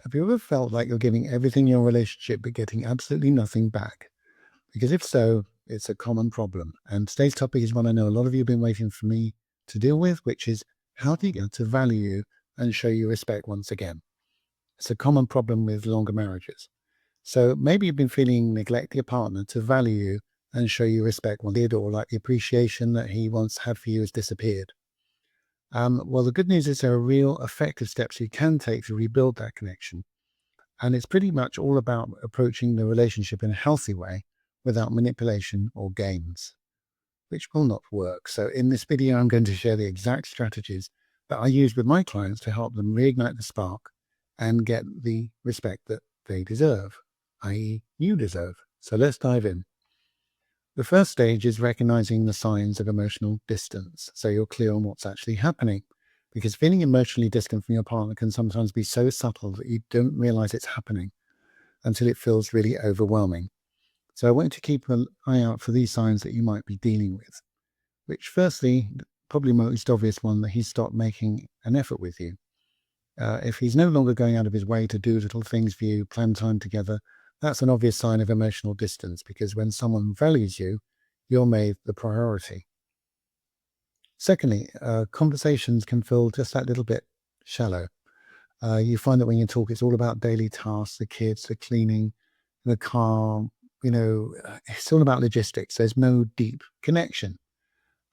Have you ever felt like you're giving everything in your relationship but getting absolutely nothing back? Because if so, it's a common problem. And today's topic is one I know a lot of you have been waiting for me to deal with, which is how do you get to value you and show you respect once again? It's a common problem with longer marriages. So maybe you've been feeling neglect your partner to value you and show you respect when they did, or like the appreciation that he once had for you has disappeared. Well, the good news is there are real effective steps you can take to rebuild that connection. And it's pretty much all about approaching the relationship in a healthy way without manipulation or games, which will not work. So in this video, I'm going to share the exact strategies that I use with my clients to help them reignite the spark and get the respect that they deserve, i.e. you deserve. So let's dive in. The first stage is recognizing the signs of emotional distance. So you're clear on what's actually happening. Because feeling emotionally distant from your partner can sometimes be so subtle that you don't realize it's happening until it feels really overwhelming. So I want you to keep an eye out for these signs that you might be dealing with, which firstly, probably most obvious one, that he's stopped making an effort with you. If he's no longer going out of his way to do little things for you, plan time together, that's an obvious sign of emotional distance, because when someone values you, you're made the priority. Secondly, conversations can feel just that little bit shallow. You find that when you talk, it's all about daily tasks, the kids, the cleaning, the car, it's all about logistics. There's no deep connection.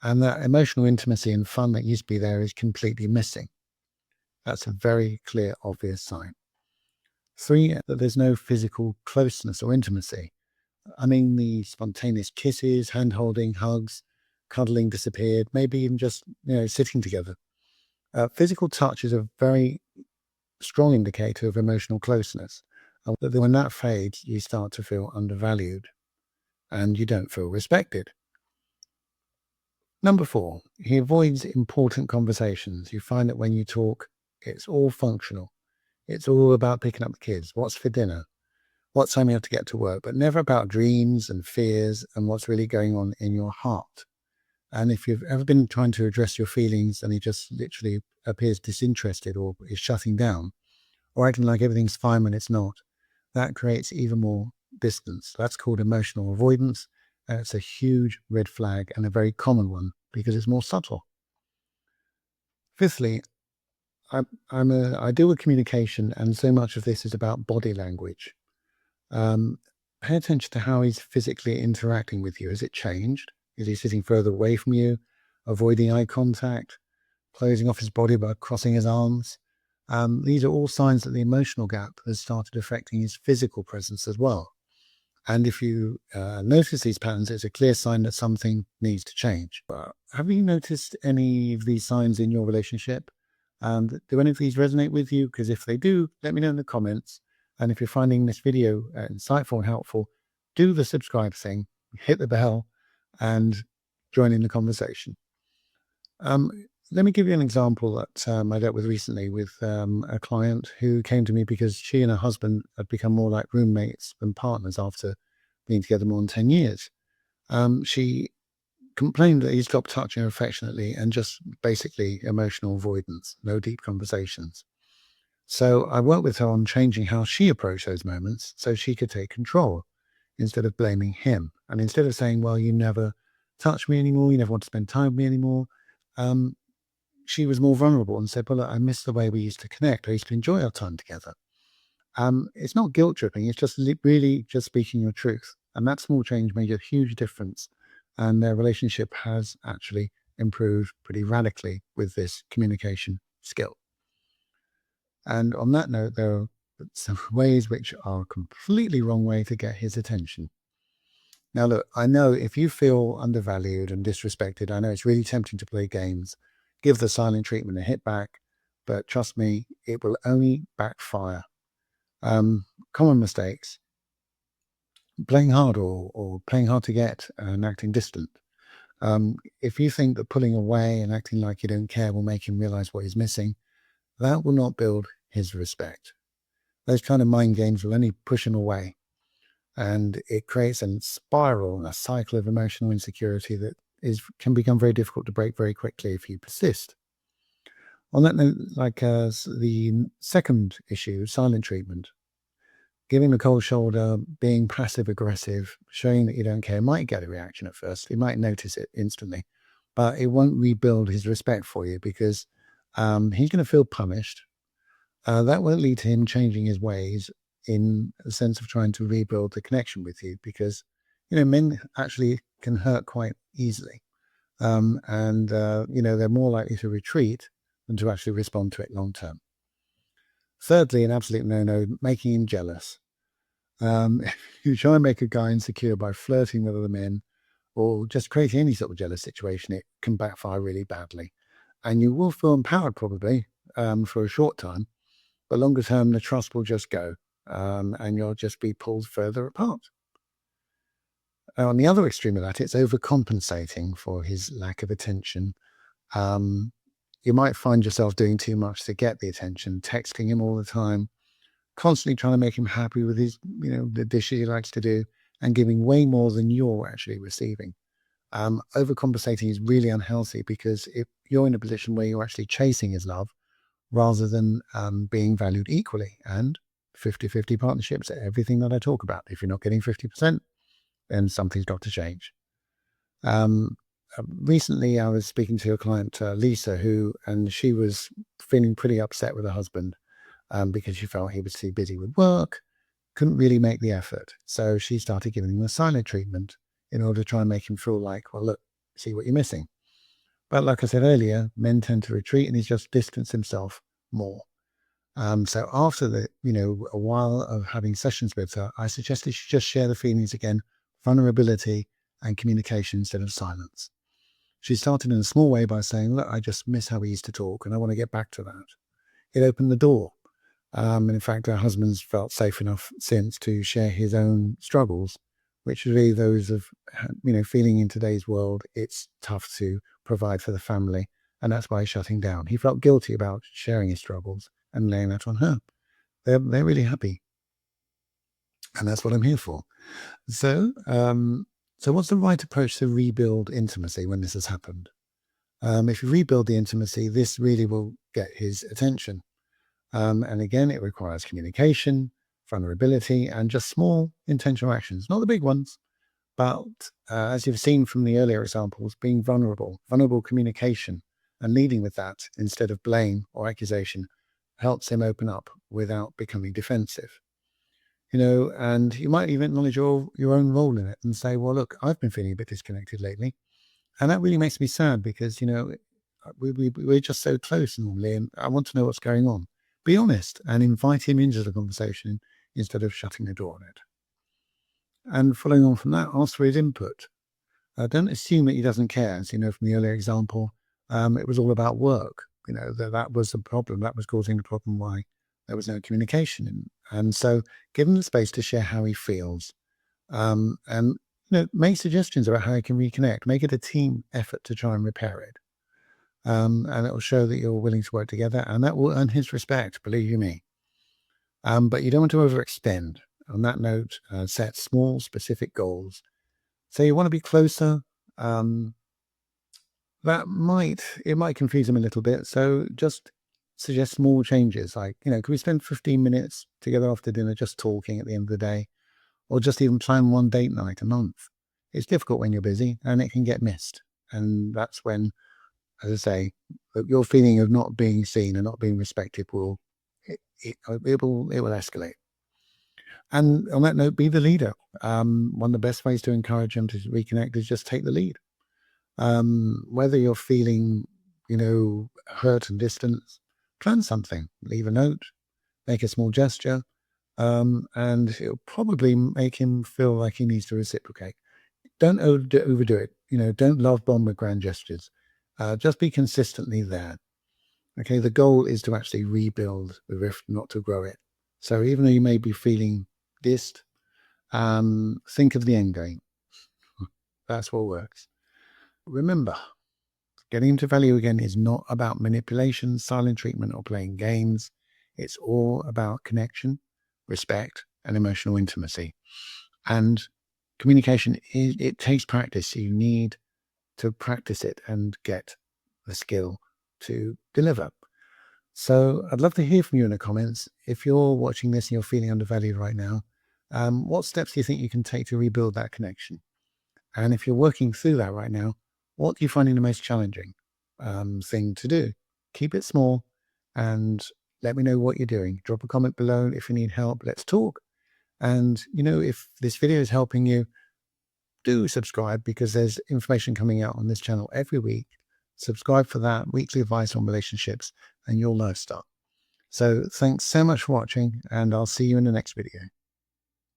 And that emotional intimacy and fun that used to be there is completely missing. That's a very clear, obvious sign. Three, that there's no physical closeness or intimacy. I mean, the spontaneous kisses, hand holding, hugs, cuddling disappeared, maybe even just, sitting together. Physical touch is a very strong indicator of emotional closeness. And when that fades, you start to feel undervalued and you don't feel respected. Number four, he avoids important conversations. You find that when you talk, it's all functional. It's all about picking up the kids, what's for dinner, what time you have to get to work, but never about dreams and fears and what's really going on in your heart. And if you've ever been trying to address your feelings and he just literally appears disinterested or is shutting down or acting like everything's fine when it's not, that creates even more distance. That's called emotional avoidance. And it's a huge red flag and a very common one because it's more subtle. Fifthly, I deal with communication, and so much of this is about body language. Pay attention to how he's physically interacting with you. Has it changed? Is he sitting further away from you, avoiding eye contact, closing off his body by crossing his arms? These are all signs that the emotional gap has started affecting his physical presence as well. And if you notice these patterns, it's a clear sign that something needs to change. Have you noticed any of these signs in your relationship? Do any of these resonate with you? Because if they do, let me know in the comments. And if you're finding this video insightful and helpful, do the subscribe thing, hit the bell, and join in the conversation. Let me give you an example that I dealt with recently with a client who came to me because she and her husband had become more like roommates than partners after being together more than 10 years. She complained that he stopped touching her affectionately and just basically emotional avoidance, no deep conversations. So I worked with her on changing how she approached those moments so she could take control instead of blaming him. And instead of saying, well, you never touch me anymore, you never want to spend time with me anymore, she was more vulnerable and said, well, look, I miss the way we used to connect. I used to enjoy our time together. It's not guilt tripping. It's just really just speaking your truth. And that small change made a huge difference. And their relationship has actually improved pretty radically with this communication skill. And on that note, there are some ways which are a completely wrong way to get his attention. Now, look, I know if you feel undervalued and disrespected, I know it's really tempting to play games, give the silent treatment a hit back, but trust me, it will only backfire. Common mistakes: playing hard or playing hard to get and acting distant. If you think that pulling away and acting like you don't care will make him realize what he's missing, that will not build his respect. Those kind of mind games will only push him away. And it creates a spiral and a cycle of emotional insecurity that can become very difficult to break very quickly if you persist. On that note, like the second issue, silent treatment, giving the cold shoulder, being passive aggressive, showing that you don't care might get a reaction at first. He might notice it instantly, but it won't rebuild his respect for you because he's going to feel punished. That won't lead to him changing his ways in a sense of trying to rebuild the connection with you because, men actually can hurt quite easily. And they're more likely to retreat than to actually respond to it long term. Thirdly, an absolute no-no, making him jealous. If you try and make a guy insecure by flirting with other men or just creating any sort of jealous situation, it can backfire really badly. And you will feel empowered probably for a short time, but longer term, the trust will just go and you'll just be pulled further apart. On the other extreme of that, it's overcompensating for his lack of attention. You might find yourself doing too much to get the attention, texting him all the time, constantly trying to make him happy with his, the dishes he likes to do, and giving way more than you're actually receiving. Overcompensating is really unhealthy because if you're in a position where you're actually chasing his love rather than being valued equally, and 50-50 partnerships are everything that I talk about. If you're not getting 50%, then something's got to change. Recently, I was speaking to a client, Lisa, and she was feeling pretty upset with her husband because she felt he was too busy with work, couldn't really make the effort. So she started giving him a silent treatment in order to try and make him feel like, well, look, see what you're missing. But like I said earlier, men tend to retreat and he's just distanced himself more. So after a while of having sessions with her, I suggested she just share the feelings again, vulnerability and communication instead of silence. She started in a small way by saying, look, I just miss how we used to talk and I want to get back to that. It opened the door. And in fact, her husband's felt safe enough since to share his own struggles, which are really those of, feeling in today's world, it's tough to provide for the family. And that's why he's shutting down. He felt guilty about sharing his struggles and laying that on her. They're really happy. And that's what I'm here for. So, so what's the right approach to rebuild intimacy when this has happened? If you rebuild the intimacy, this really will get his attention. And again, it requires communication, vulnerability, and just small intentional actions, not the big ones. But as you've seen from the earlier examples, being vulnerable communication and leading with that instead of blame or accusation helps him open up without becoming defensive. And you might even acknowledge your own role in it and say, well, look, I've been feeling a bit disconnected lately. And that really makes me sad because, we're just so close normally and I want to know what's going on. Be honest and invite him into the conversation instead of shutting the door on it. And following on from that, ask for his input. Don't assume that he doesn't care. As you know from the earlier example, it was all about work. That was the problem. That was causing the problem why there was no communication. And so give him the space to share how he feels. And make suggestions about how he can reconnect. Make it a team effort to try and repair it. And it will show that you're willing to work together, and that will earn his respect, believe you me. But you don't want to overextend. On that note, set small, specific goals. So you want to be closer. It might confuse him a little bit. So just suggest small changes, like can we spend 15 minutes together after dinner, just talking at the end of the day, or just even plan one date night a month. It's difficult when you're busy, and it can get missed, and that's when, as I say, your feeling of not being seen and not being respected will escalate. And on that note, be the leader. One of the best ways to encourage them to reconnect is just take the lead. Whether you're feeling, hurt and distance, plan something, leave a note, make a small gesture, and it'll probably make him feel like he needs to reciprocate. Don't overdo it. Don't love bomb with grand gestures. Just be consistently there. Okay, the goal is to actually rebuild the rift, not to grow it. So even though you may be feeling dist, think of the end game. That's what works. Remember, getting him to value again is not about manipulation, silent treatment, or playing games. It's all about connection, respect, and emotional intimacy. And communication, it takes practice. You need to practice it and get the skill to deliver. So I'd love to hear from you in the comments. If you're watching this and you're feeling undervalued right now, what steps do you think you can take to rebuild that connection? And if you're working through that right now, what do you finding the most challenging thing to do? Keep it small and let me know what you're doing. Drop a comment below if you need help. Let's talk. And, if this video is helping you, do subscribe because there's information coming out on this channel every week. Subscribe for that weekly advice on relationships and you'll know stuff. So thanks so much for watching and I'll see you in the next video.